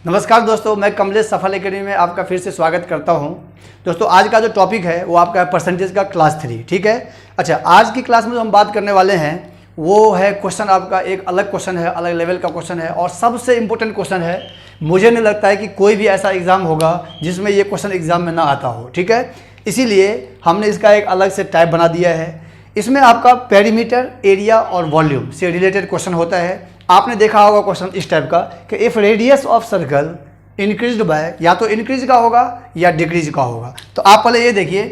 नमस्कार दोस्तों, मैं कमलेश सफल एकेडमी में आपका फिर से स्वागत करता हूं। दोस्तों, आज का जो टॉपिक है वो आपका है परसेंटेज का क्लास 3। ठीक है। अच्छा, आज की क्लास में जो हम बात करने वाले हैं वो है क्वेश्चन आपका एक अलग क्वेश्चन है, अलग लेवल का क्वेश्चन है और सबसे इम्पोर्टेंट क्वेश्चन है। मुझे नहीं लगता है कि कोई भी ऐसा एग्ज़ाम होगा जिसमें ये क्वेश्चन एग्ज़ाम में ना आता हो। ठीक है, इसीलिए हमने इसका एक अलग से टाइप बना दिया है। इसमें आपका पेरीमीटर, एरिया और वॉल्यूम से रिलेटेड क्वेश्चन होता है। आपने देखा होगा क्वेश्चन इस टाइप का कि if radius of circle increased bye, या तो इंक्रीज का होगा या डिक्रीज का होगा। तो आप पहले ये देखिए,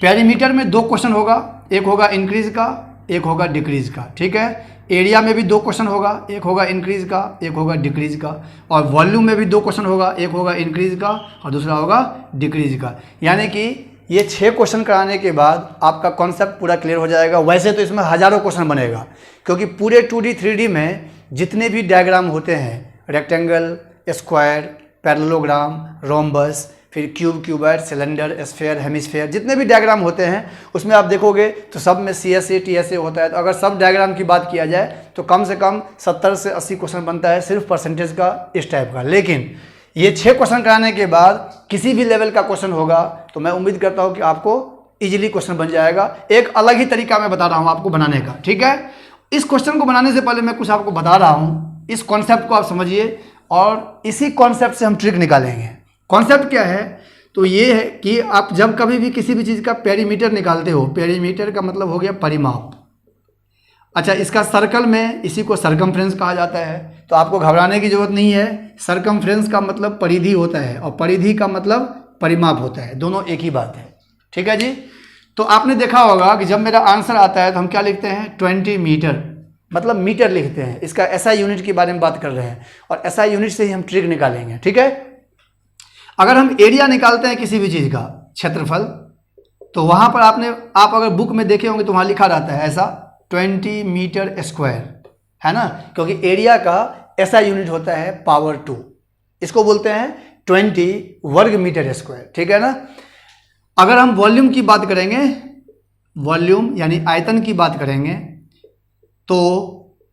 पेरीमीटर में दो क्वेश्चन होगा, एक होगा इंक्रीज का, एक होगा डिक्रीज का। ठीक है। एरिया में भी दो क्वेश्चन होगा, एक होगा इंक्रीज का, एक होगा डिक्रीज का। और वॉल्यूम में भी दो क्वेश्चन होगा, एक होगा इंक्रीज का और दूसरा होगा डिक्रीज का। यानी कि ये 6 क्वेश्चन कराने के बाद आपका कॉन्सेप्ट पूरा क्लियर हो जाएगा। वैसे तो इसमें हज़ारों क्वेश्चन बनेगा, क्योंकि पूरे 2D 3D में जितने भी डायग्राम होते हैं, रेक्टेंगल, स्क्वायर, पैरेललोग्राम, रोम्बस, फिर cube, cuboid, cylinder, sphere, hemisphere, जितने भी डायग्राम होते हैं उसमें आप देखोगे तो सब में CSA TSA होता है। तो अगर सब डायग्राम की बात किया जाए तो कम से कम 70 से 80 क्वेश्चन बनता है सिर्फ परसेंटेज का इस टाइप का। लेकिन ये 6 क्वेश्चन कराने के बाद किसी भी लेवल का क्वेश्चन होगा तो मैं उम्मीद करता हूँ कि आपको ईजिली क्वेश्चन बन जाएगा। एक अलग ही तरीका मैं बता रहा हूँ आपको बनाने का। ठीक है। इस क्वेश्चन को बनाने से पहले मैं कुछ आपको बता रहा हूँ, इस कॉन्सेप्ट को आप समझिए और इसी कॉन्सेप्ट से हम ट्रिक निकालेंगे। कॉन्सेप्ट क्या है? तो ये है कि आप जब कभी भी किसी भी चीज़ का पेरीमीटर निकालते हो, पेरीमीटर का मतलब हो गया परिमाप। अच्छा, इसका सर्कल में इसी को सरकमफ्रेंस कहा जाता है, तो आपको घबराने की जरूरत नहीं है। सरकमफ्रेंस का मतलब परिधि होता है और परिधि का मतलब परिमाप होता है, दोनों एक ही बात है। ठीक है जी। तो आपने देखा होगा कि जब मेरा आंसर आता है तो हम क्या लिखते हैं? 20 मीटर, मतलब मीटर लिखते हैं। इसका SI यूनिट के बारे में बात कर रहे हैं और SI यूनिट से ही हम ट्रिक निकालेंगे। ठीक है। अगर हम एरिया निकालते हैं किसी भी चीज़ का, क्षेत्रफल, तो वहाँ पर आप अगर बुक में देखे होंगे तो वहाँ लिखा रहता है ऐसा 20 मीटर स्क्वायर, है ना, क्योंकि एरिया का SI यूनिट होता है पावर 2। इसको बोलते हैं 20 वर्ग मीटर स्क्वायर। ठीक है ना। अगर हम वॉल्यूम की बात करेंगे, वॉल्यूम यानी आयतन की बात करेंगे, तो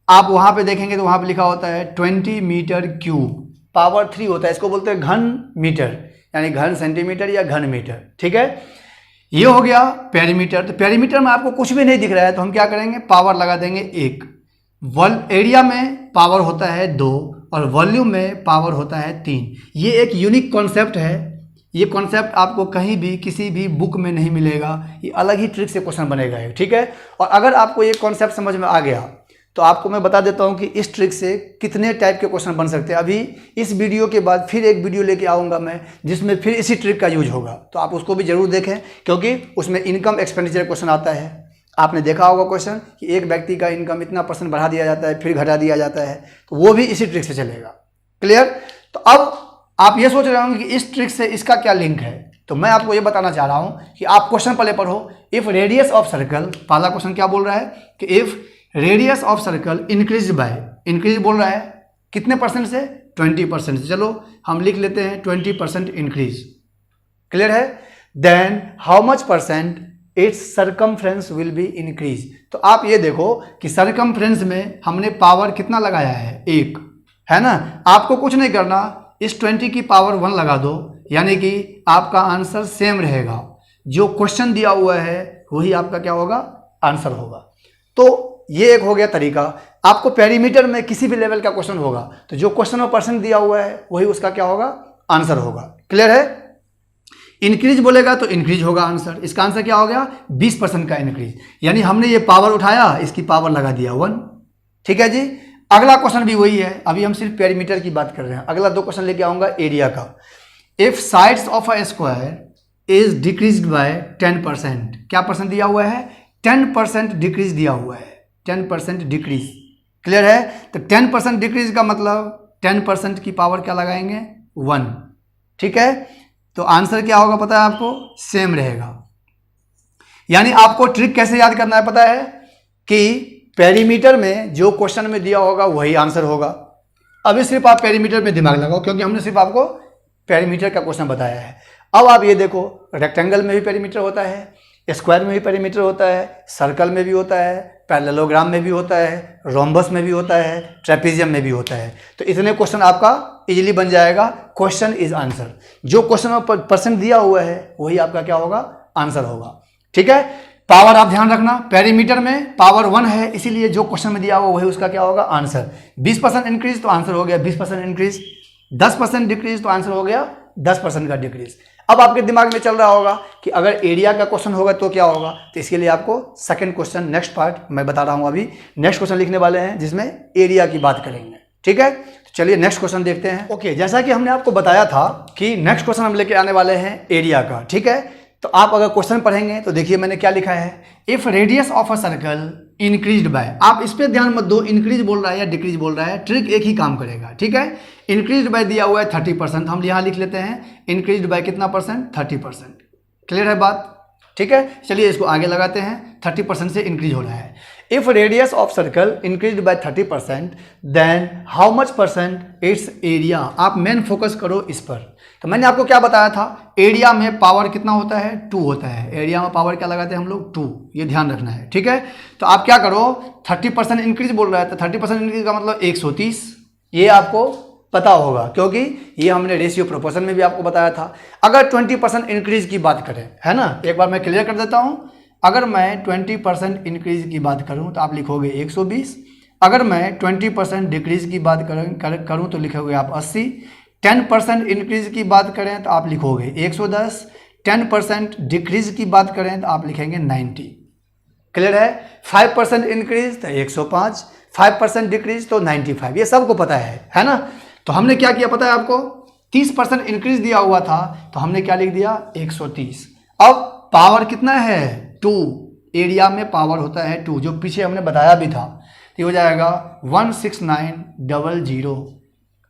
आप वहाँ पे देखेंगे तो वहाँ पे लिखा होता है 20 मीटर क्यूब, पावर 3 होता है। इसको बोलते हैं घन मीटर, यानी घन सेंटीमीटर या घन मीटर। ठीक है। ये हो गया पेरीमीटर। तो पेरीमीटर में आपको कुछ भी नहीं दिख रहा है तो हम क्या करेंगे? पावर लगा देंगे 1। एरिया में पावर होता है 2 और वॉल्यूम में पावर होता है 3। ये एक यूनिक कॉन्सेप्ट है। ये कॉन्सेप्ट आपको कहीं भी किसी भी बुक में नहीं मिलेगा। ये अलग ही ट्रिक से क्वेश्चन बनेगा। ठीक है। और अगर आपको ये कॉन्सेप्ट समझ में आ गया तो आपको मैं बता देता हूँ कि इस ट्रिक से कितने टाइप के क्वेश्चन बन सकते हैं। अभी इस वीडियो के बाद फिर एक वीडियो लेके आऊँगा मैं, जिसमें फिर इसी ट्रिक का यूज होगा, तो आप उसको भी जरूर देखें, क्योंकि उसमें इनकम एक्सपेंडिचर क्वेश्चन आता है। आपने देखा होगा क्वेश्चन कि एक व्यक्ति का इनकम इतना % बढ़ा दिया जाता है, फिर घटा दिया जाता है, तो वो भी इसी ट्रिक से चलेगा। क्लियर? तो अब आप ये सोच रहे होंगे कि इस ट्रिक से इसका क्या लिंक है, तो मैं आपको ये बताना चाह रहा हूँ कि आप क्वेश्चन पहले पढ़ो। इफ रेडियस ऑफ सर्कल, पहला क्वेश्चन क्या बोल रहा है कि if radius of circle increase by, increase बोल रहा है कितने % से? 20% से। चलो हम लिख लेते हैं 20% इंक्रीज। क्लियर है? Then how much % its circumference will be increase. तो आप ये देखो कि सरकमफ्रेंस में हमने पावर कितना लगाया है? 1, है ना। आपको कुछ नहीं करना, इस 20 की पावर 1 लगा दो, यानी कि आपका आंसर सेम रहेगा। जो क्वेश्चन दिया हुआ है वही आपका क्या होगा? आंसर होगा। तो ये एक हो गया तरीका। आपको पेरीमीटर में किसी भी लेवल का क्वेश्चन होगा तो जो क्वेश्चन में % दिया हुआ है वही उसका क्या होगा? आंसर होगा। क्लियर है? इंक्रीज बोलेगा तो इंक्रीज होगा आंसर। इसका आंसर क्या हो गया? 20% का इंक्रीज, यानी हमने ये पावर उठाया, इसकी पावर लगा दिया 1। ठीक है जी। अगला क्वेश्चन भी वही है, अभी हम सिर्फ पेरीमीटर की बात कर रहे हैं। अगला 2 क्वेश्चन लेके आऊंगा एरिया का। If sides of a square is decreased bye 10%, क्या % दिया हुआ है? 10% डिक्रीज दिया हुआ है, 10% डिक्रीज। क्लियर है? तो 10% डिक्रीज का मतलब 10% की पावर क्या लगाएंगे? 1। ठीक है। तो आंसर क्या होगा पता है आपको? सेम रहेगा। यानी आपको ट्रिक कैसे याद करना है पता है कि पेरीमीटर में जो क्वेश्चन में दिया होगा वही आंसर होगा। अभी सिर्फ आप पेरीमीटर में दिमाग लगाओ, क्योंकि हमने सिर्फ आपको पेरीमीटर का क्वेश्चन बताया है। अब आप ये देखो, रेक्टेंगल में भी पेरीमीटर होता है, स्क्वायर में भी पेरीमीटर होता है, सर्कल में भी होता है, पैरेललोग्राम में भी होता है, रोम्बस में भी होता है, ट्रेपेजियम में भी होता है। तो इतने क्वेश्चन आपका इजीली बन जाएगा। क्वेश्चन इज आंसर, जो क्वेश्चन में परसेंट दिया हुआ है वही आपका क्या होगा, आंसर होगा। ठीक है, पावर आप ध्यान रखना, पेरीमीटर में पावर 1 है, इसीलिए जो क्वेश्चन में दिया हुआ वही उसका क्या होगा, आंसर। 20% इंक्रीज तो आंसर हो गया 20% इंक्रीज, 10% डिक्रीज तो आंसर हो गया 10% का डिक्रीज। अब आपके दिमाग में चल रहा होगा कि अगर एरिया का क्वेश्चन होगा तो क्या होगा, तो इसके लिए आपको सेकंड क्वेश्चन, नेक्स्ट पार्ट मैं बता रहा हूं, अभी नेक्स्ट क्वेश्चन लिखने वाले हैं जिसमें एरिया की बात करेंगे। ठीक है, तो चलिए नेक्स्ट क्वेश्चन देखते हैं। ओके, जैसा कि हमने आपको बताया था कि नेक्स्ट क्वेश्चन हम लेके आने वाले हैं एरिया का। ठीक है, तो आप अगर क्वेश्चन पढ़ेंगे तो देखिए मैंने क्या लिखा है, if radius of a circle increased bye, आप इस पर ध्यान मत दो इंक्रीज बोल रहा है या डिक्रीज बोल रहा है, ट्रिक एक ही काम करेगा। ठीक है, इंक्रीज्ड बाय दिया हुआ है 30%, हम यहाँ लिख लेते हैं इंक्रीज्ड बाय कितना परसेंट, 30%। क्लियर है बात? ठीक है, चलिए इसको आगे लगाते हैं, 30% से इंक्रीज हो रहा है। If radius of circle increased by 30% then how much percent its area. आप मेन फोकस करो इस पर। तो मैंने आपको क्या बताया था, एरिया में पावर कितना होता है, 2 होता है। एरिया में पावर क्या लगाते हैं हम लोग, 2, ये ध्यान रखना है। ठीक है, तो आप क्या करो, 30% इंक्रीज बोल रहा है तो 30% इंक्रीज का मतलब 130, ये आपको पता होगा क्योंकि ये हमने रेशियो प्रोपोर्शन में भी आपको बताया था। अगर 20% इंक्रीज की बात करें, है ना, एक बार मैं क्लियर कर देता हूं, अगर मैं 20% इंक्रीज की बात करूं तो आप लिखोगे 120, अगर मैं 20% डिक्रीज की बात करूं तो लिखोगे आप 80, 10% इंक्रीज की बात करें तो आप लिखोगे 110, 10% डिक्रीज की बात करें तो आप लिखेंगे 90। क्लियर है? 5% इंक्रीज तो 105, 5% डिक्रीज तो 95, ये सबको पता है ना। तो हमने क्या किया पता है आपको, 30% इंक्रीज दिया हुआ था तो हमने क्या लिख दिया 130। अब पावर कितना है 2, एरिया में पावर होता है 2, जो पीछे हमने बताया भी था, तो हो जाएगा 16900।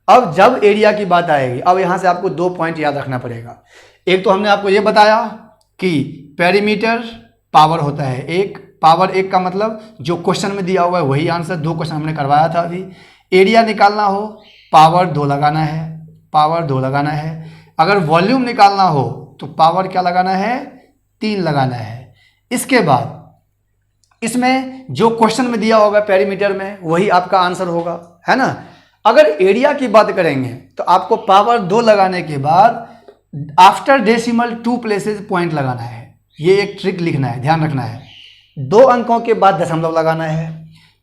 अब जब एरिया की बात आएगी, अब यहां से आपको 2 पॉइंट याद रखना पड़ेगा। एक तो हमने आपको ये बताया कि पेरीमीटर पावर होता है 1, पावर 1 का मतलब जो क्वेश्चन में दिया हुआ है वही आंसर, 2 क्वेश्चन हमने करवाया था अभी। एरिया निकालना हो पावर 2 लगाना है, पावर 2 लगाना है। अगर वॉल्यूम निकालना हो तो पावर क्या लगाना है, 3 लगाना है। इसके बाद इसमें जो क्वेश्चन में दिया होगा पेरीमीटर में वही आपका आंसर होगा, है ना। अगर एरिया की बात करेंगे तो आपको पावर 2 लगाने के बाद आफ्टर डेसिमल 2 प्लेसेस पॉइंट लगाना है। ये एक ट्रिक लिखना है, ध्यान रखना है। 2 अंकों के बाद दशमलव लगाना है।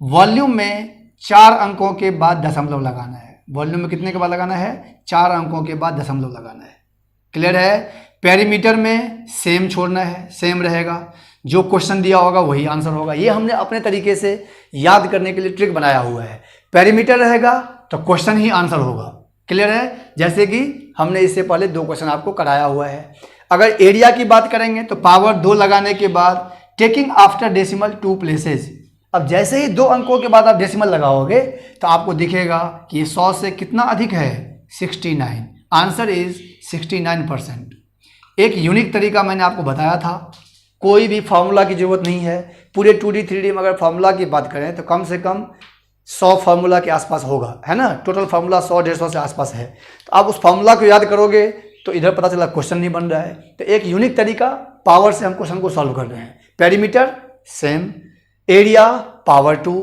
वॉल्यूम में 4 अंकों के बाद दशमलव लगाना है। वॉल्यूम में कितने के बाद लगाना है, 4 अंकों के बाद दशमलव लगाना है। क्लियर है? पेरीमीटर में सेम छोड़ना है, सेम रहेगा, जो क्वेश्चन दिया होगा वही आंसर होगा। ये हमने अपने तरीके से याद करने के लिए ट्रिक बनाया हुआ है। पेरीमीटर रहेगा तो क्वेश्चन ही आंसर होगा। क्लियर है? जैसे कि हमने इससे पहले 2 क्वेश्चन आपको कराया हुआ है। अगर एरिया की बात करेंगे तो पावर 2 लगाने के बाद टेकिंग आफ्टर डेसिमल 2 प्लेसेस, अब जैसे ही 2 अंकों के बाद आप डेसिमल लगाओगे तो आपको दिखेगा कि ये 100 से कितना अधिक है, 69। Answer is 69%। एक यूनिक तरीका मैंने आपको बताया था, कोई भी फार्मूला की जरूरत नहीं है। पूरे 2D 3D में अगर फार्मूला की बात करें तो कम से कम 100 फार्मूला के आसपास होगा, है ना। टोटल फार्मूला 100-150 से आसपास है। तो आप उस फार्मूला को याद करोगे तो इधर पता चला क्वेश्चन नहीं बन रहा है। तो एक यूनिक तरीका, पावर से हम क्वेश्चन को सॉल्व कर रहे हैं। Perimeter same, area power 2।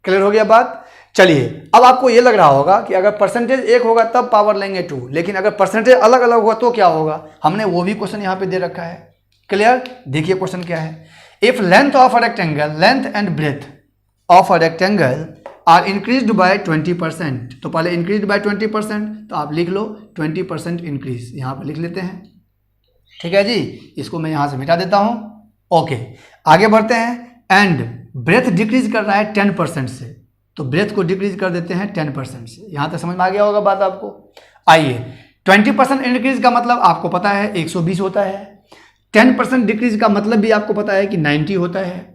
Clear हो गया बात? चलिए, अब आपको ये लग रहा होगा कि अगर परसेंटेज 1 होगा तब पावर लेंगे 2, लेकिन अगर परसेंटेज अलग अलग होगा तो क्या होगा, हमने वो भी क्वेश्चन यहाँ पे दे रखा है। क्लियर? देखिए क्वेश्चन क्या है, if length of a rectangle, length and breadth of a rectangle are increased by 20%। तो पहले इंक्रीज्ड बाय 20%, तो आप लिख लो 20% इंक्रीज, यहाँ पर लिख लेते हैं। ठीक है जी, इसको मैं यहाँ से मिटा देता हूँ। ओके, आगे बढ़ते हैं। एंड ब्रेथ डिक्रीज कर रहा है 10% से, तो ब्रेथ को डिक्रीज कर देते हैं 10% से। यहाँ तक समझ में आ गया होगा बात आपको। आइए, 20% इंक्रीज का मतलब आपको पता है 120 होता है। 10% डिक्रीज का मतलब भी आपको पता है कि 90 होता है।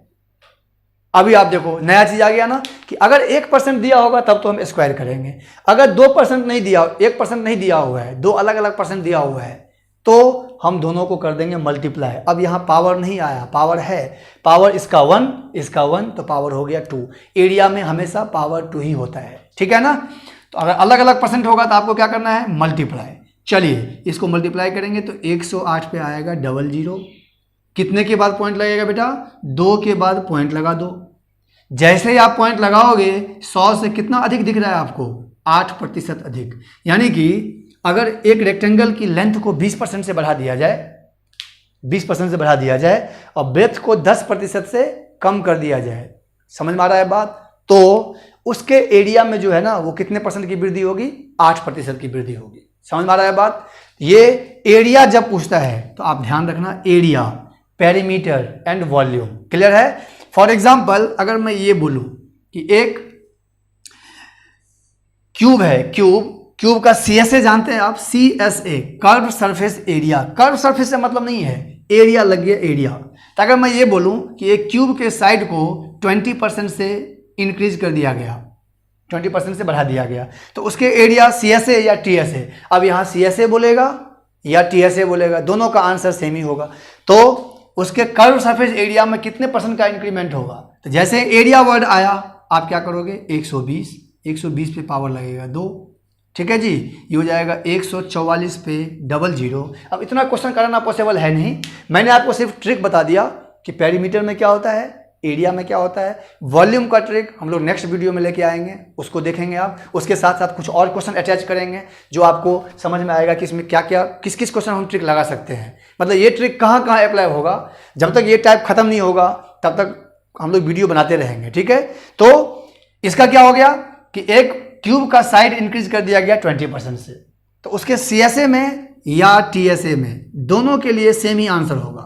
अभी आप देखो नया चीज आ गया ना, कि अगर 1% दिया होगा तब तो हम स्क्वायर करेंगे। अगर 2% नहीं दिया, 1% नहीं दिया हुआ है, 2 अलग अलग परसेंट दिया हुआ है, तो हम दोनों को कर देंगे मल्टीप्लाई। अब यहाँ पावर नहीं आया, पावर है, पावर इसका 1 इसका 1, तो पावर हो गया 2। एरिया में हमेशा पावर 2 ही होता है, ठीक है ना। तो अगर अलग अलग परसेंट होगा तो आपको क्या करना है, मल्टीप्लाई। चलिए इसको मल्टीप्लाई करेंगे तो 108 पे आएगा 00, कितने के बाद पॉइंट लगेगा बेटा? 2 के बाद पॉइंट लगा दो। जैसे ही आप पॉइंट लगाओगे 100 से कितना अधिक दिख रहा है आपको? 8% अधिक। यानी कि अगर एक रेक्टेंगल की लेंथ को 20% से बढ़ा दिया जाए, 20% से बढ़ा दिया जाए और ब्रेथ को 10% से कम कर दिया जाए, समझ में आ रहा है बात? तो उसके एरिया में जो है ना वो कितने परसेंट की वृद्धि होगी? 8% की वृद्धि होगी। समझ में आ रहा है बात? ये एरिया जब पूछता है तो आप ध्यान रखना, area, perimeter and volume. Clear है? फॉर एग्जाम्पल अगर मैं ये बोलूं कि एक क्यूब है, क्यूब का CSA जानते हैं आप? CSA, curve surface area. Curve surface से मतलब नहीं है, एरिया लग गया एरिया। तो अगर मैं ये बोलूं कि एक क्यूब के साइड को 20% से इंक्रीज कर दिया गया, 20% से बढ़ा दिया गया, तो उसके एरिया CSA या TSA? अब यहाँ CSA बोलेगा या TSA बोलेगा, दोनों का आंसर सेम ही होगा। तो उसके कर्व सरफेस एरिया में कितने परसेंट का इंक्रीमेंट होगा? तो जैसे एरिया वर्ड आया आप क्या करोगे? 120 पे पावर लगेगा 2। ठीक है जी, ये हो जाएगा 144 पे 00। अब इतना क्वेश्चन कराना पॉसिबल है नहीं, मैंने आपको सिर्फ ट्रिक बता दिया कि पेरीमीटर में क्या होता है, एरिया में क्या होता है। वॉल्यूम का ट्रिक हम लोग नेक्स्ट वीडियो में लेके आएंगे, उसको देखेंगे आप। उसके साथ साथ कुछ और क्वेश्चन अटैच करेंगे जो आपको समझ में आएगा कि इसमें क्या क्या किस किस क्वेश्चन हम ट्रिक लगा सकते हैं। मतलब ये ट्रिक कहाँ कहाँ अप्लाई होगा, जब तक ये टाइप खत्म नहीं होगा तब तक हम लोग वीडियो बनाते रहेंगे। ठीक है, तो इसका क्या हो गया कि एक क्यूब का साइड इंक्रीज कर दिया गया 20% से, तो उसके CSA में या TSA में दोनों के लिए सेम ही आंसर होगा,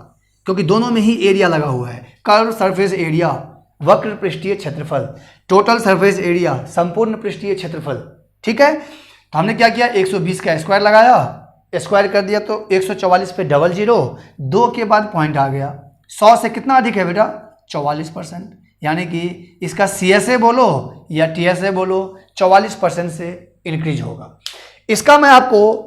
क्योंकि दोनों में ही एरिया लगा हुआ है। कर्व सरफेस एरिया, वक्र पृष्ठीय क्षेत्रफल, टोटल सरफेस एरिया, संपूर्ण पृष्ठीय क्षेत्रफल। ठीक है, तो हमने क्या किया? 120 का स्क्वायर लगाया, स्क्वायर कर दिया तो 144 पे 00, 2 के बाद पॉइंट आ गया। 100 से कितना अधिक है बेटा? 44%। यानी कि इसका CSA बोलो या TSA बोलो, 44% से इंक्रीज होगा। इसका मैं आपको,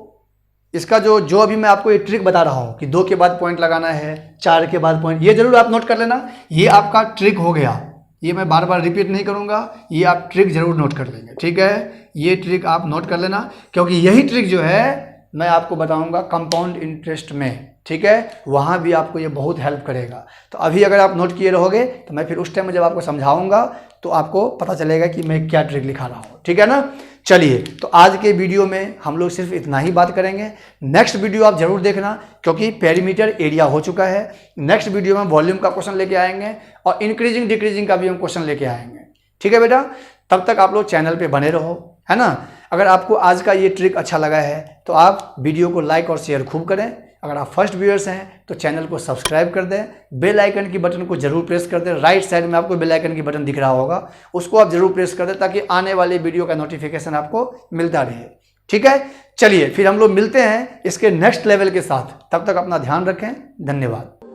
इसका जो अभी मैं आपको ये ट्रिक बता रहा हूँ कि 2 के बाद पॉइंट लगाना है, 4 के बाद पॉइंट, ये जरूर आप नोट कर लेना। ये आपका ट्रिक हो गया, ये मैं बार बार रिपीट नहीं करूँगा, ये आप ट्रिक जरूर नोट कर लेंगे। ठीक है, ये ट्रिक आप नोट कर लेना, क्योंकि यही ट्रिक जो है मैं आपको बताऊंगा कंपाउंड इंटरेस्ट में। ठीक है, वहाँ भी आपको ये बहुत हेल्प करेगा। तो अभी अगर आप नोट किए रहोगे तो मैं फिर उस टाइम में जब आपको समझाऊंगा तो आपको पता चलेगा कि मैं क्या ट्रिक लिखा रहा हूँ। ठीक है ना? चलिए, तो आज के वीडियो में हम लोग सिर्फ इतना ही बात करेंगे। नेक्स्ट वीडियो आप जरूर देखना, क्योंकि पेरीमीटर एरिया हो चुका है। नेक्स्ट वीडियो में वॉल्यूम का क्वेश्चन लेके आएंगे और इंक्रीजिंग डिक्रीजिंग का भी हम क्वेश्चन लेके आएंगे। ठीक है बेटा, तब तक आप लोग चैनल पे बने रहो, है ना? अगर आपको आज का ये ट्रिक अच्छा लगा है तो आप वीडियो को लाइक और शेयर खूब करें। अगर आप फर्स्ट व्यूअर्स हैं तो चैनल को सब्सक्राइब कर दें, बेल आइकन की बटन को जरूर प्रेस कर दें। राइट साइड में आपको बेल आइकन की बटन दिख रहा होगा, उसको आप जरूर प्रेस कर दें ताकि आने वाले वीडियो का नोटिफिकेशन आपको मिलता रहे। ठीक है, चलिए फिर हम लोग मिलते हैं इसके नेक्स्ट लेवल के साथ। तब तक अपना ध्यान रखें। धन्यवाद।